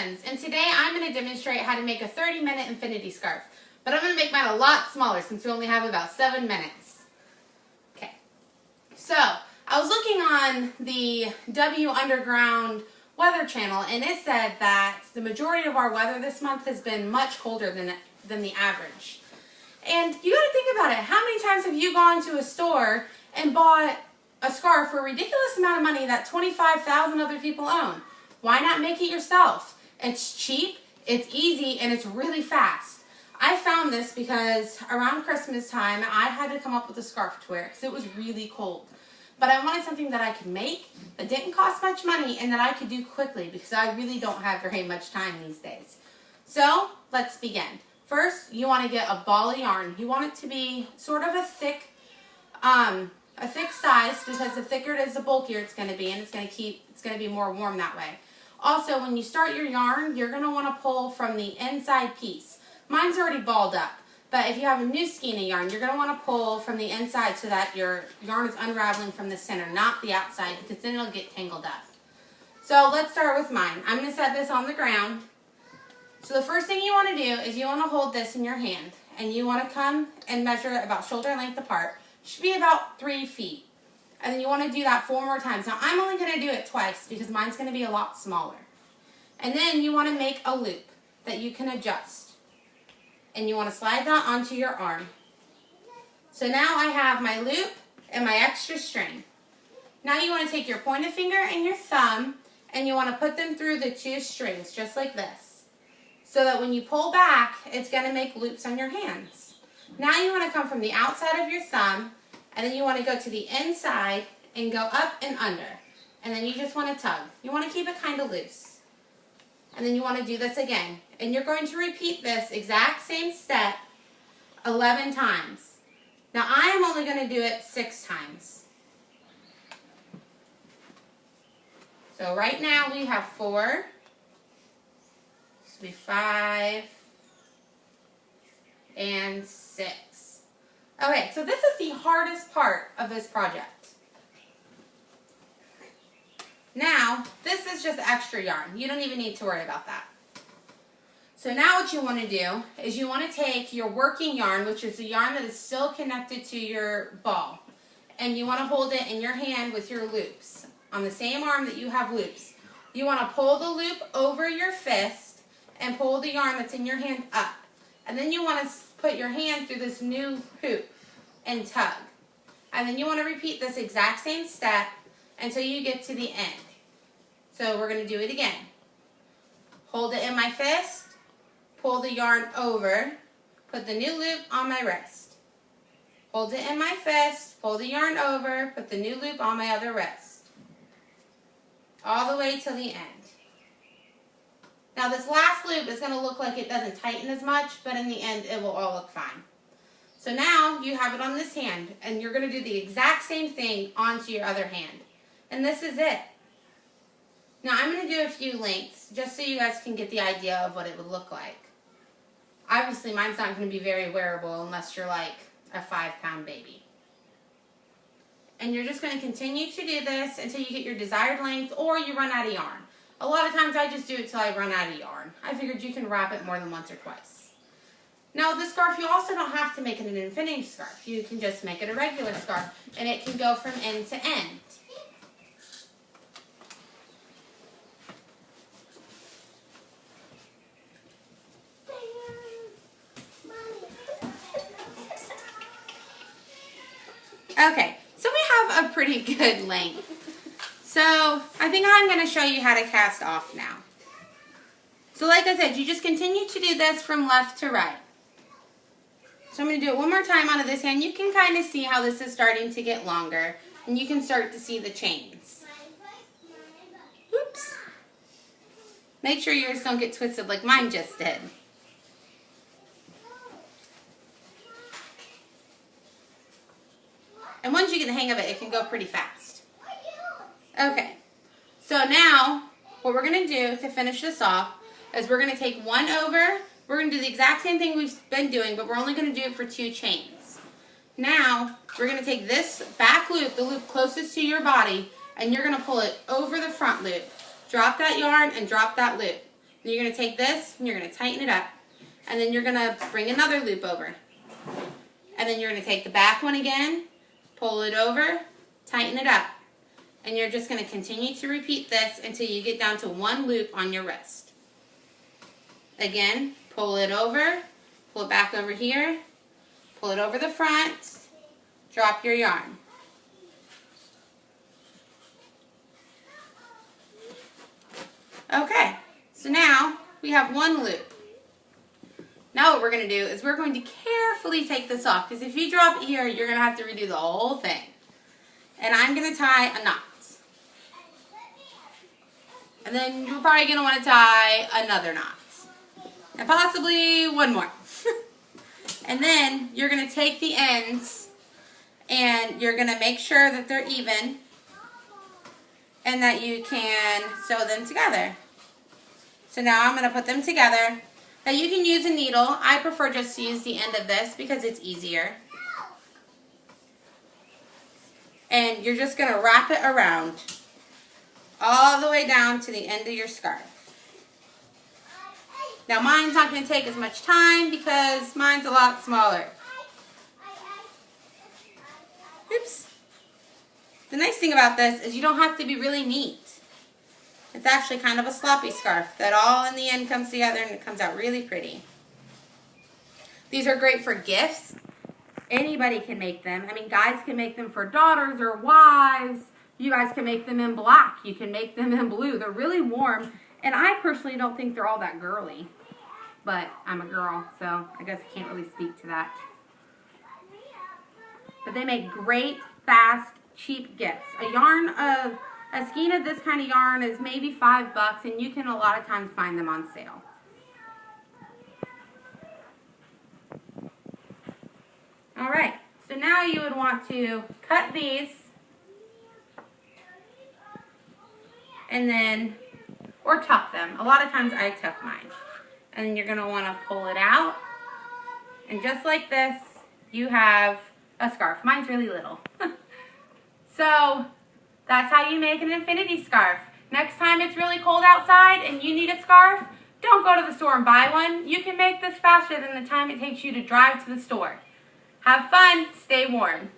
Creations, and today I'm going to demonstrate how to make a 30-minute infinity scarf. But I'm going to make mine a lot smaller since we only have about 7 minutes. Okay, so I was looking on the W Underground Weather Channel, and it said that the majority of our weather this month has been much colder than the average. And you got to think about it. How many times have you gone to a store and bought a scarf for a ridiculous amount of money that 25,000 other people own? Why not make it yourself? It's cheap, it's easy, and it's really fast. I found this because around Christmas time, I had to come up with a scarf to wear because it was really cold. But I wanted something that I could make, that didn't cost much money, and that I could do quickly because I really don't have very much time these days. So, let's begin. First, you want to get a ball of yarn. You want it to be sort of a thick size, because the thicker it is, the bulkier it's going to be, and it's going to be more warm that way. Also, when you start your yarn, you're going to want to pull from the inside piece. Mine's already balled up, but if you have a new skein of yarn, you're going to want to pull from the inside so that your yarn is unraveling from the center, not the outside, because then it'll get tangled up. So let's start with mine. I'm going to set this on the ground. So the first thing you want to do is you want to hold this in your hand, and you want to come and measure it about shoulder length apart. It should be about 3 feet. And then you want to do that 4 more times. Now I'm only going to do it twice because mine's going to be a lot smaller. And then you want to make a loop that you can adjust. And you want to slide that onto your arm. So now I have my loop and my extra string. Now you want to take your pointer finger and your thumb, and you want to put them through the 2 strings, just like this. So that when you pull back, it's going to make loops on your hands. Now you want to come from the outside of your thumb, and then you want to go to the inside and go up and under. And then you just want to tug. You want to keep it kind of loose. And then you want to do this again. And you're going to repeat this exact same step 11 times. Now I am only going to do it 6 times. So right now we have 4. This will be 5 and 6. Okay, so this is the hardest part of this project. Now, this is just extra yarn. You don't even need to worry about that. So now what you want to do is you want to take your working yarn, which is the yarn that is still connected to your ball, and you want to hold it in your hand with your loops. On the same arm that you have loops. You want to pull the loop over your fist and pull the yarn that's in your hand up. And then you want to put your hand through this new hoop and tug. And then you want to repeat this exact same step until you get to the end. So we're going to do it again. Hold it in my fist, pull the yarn over, put the new loop on my wrist. Hold it in my fist, pull the yarn over, put the new loop on my other wrist. All the way till the end. Now this last loop is going to look like it doesn't tighten as much, but in the end it will all look fine. So now you have it on this hand, and you're going to do the exact same thing onto your other hand. And this is it. Now I'm going to do a few lengths just so you guys can get the idea of what it would look like. Obviously mine's not going to be very wearable unless you're like a 5-pound baby. And you're just going to continue to do this until you get your desired length or you run out of yarn. A lot of times I just do it till I run out of yarn. I figured you can wrap it more than once or twice. Now this scarf, you also don't have to make it an infinity scarf. You can just make it a regular scarf, and it can go from end to end. Okay, so we have a pretty good length. So I think I'm going to show you how to cast off now. So like I said, you just continue to do this from left to right. So I'm going to do it one more time onto this hand. You can kind of see how this is starting to get longer, and you can start to see the chains. Oops. Make sure yours don't get twisted like mine just did. And once you get the hang of it, it can go pretty fast. Okay, so now what we're going to do to finish this off is we're going to take one over. We're going to do the exact same thing we've been doing, but we're only going to do it for 2 chains. Now, we're going to take this back loop, the loop closest to your body, and you're going to pull it over the front loop. Drop that yarn and drop that loop. And you're going to take this and you're going to tighten it up. And then you're going to bring another loop over. And then you're going to take the back one again, pull it over, tighten it up. And you're just going to continue to repeat this until you get down to one loop on your wrist. Again, pull it over, pull it back over here, pull it over the front, drop your yarn. Okay, so now we have one loop. Now what we're going to do is we're going to carefully take this off, because if you drop it here, you're going to have to redo the whole thing. And I'm going to tie a knot. And then you're probably going to want to tie another knot. And possibly one more. And then you're going to take the ends and you're going to make sure that they're even and that you can sew them together. So now I'm going to put them together. Now you can use a needle. I prefer just to use the end of this because it's easier. And you're just going to wrap it around all the way down to the end of your scarf. Now mine's not going to take as much time because mine's a lot smaller. Oops. The nice thing about this is you don't have to be really neat. It's actually kind of a sloppy scarf that all in the end comes together and it comes out really pretty. These are great for gifts. Anybody can make them. I mean, guys can make them for daughters or wives. You guys can make them in black. You can make them in blue. They're really warm. And I personally don't think they're all that girly. But I'm a girl, so I guess I can't really speak to that. But they make great, fast, cheap gifts. A skein of this kind of yarn is maybe $5, and you can a lot of times find them on sale. Alright, so now you would want to cut these, and then, or tuck them. A lot of times I tuck mine. And then you're going to want to pull it out. And just like this, you have a scarf. Mine's really little. So, that's how you make an infinity scarf. Next time it's really cold outside and you need a scarf, don't go to the store and buy one. You can make this faster than the time it takes you to drive to the store. Have fun. Stay warm.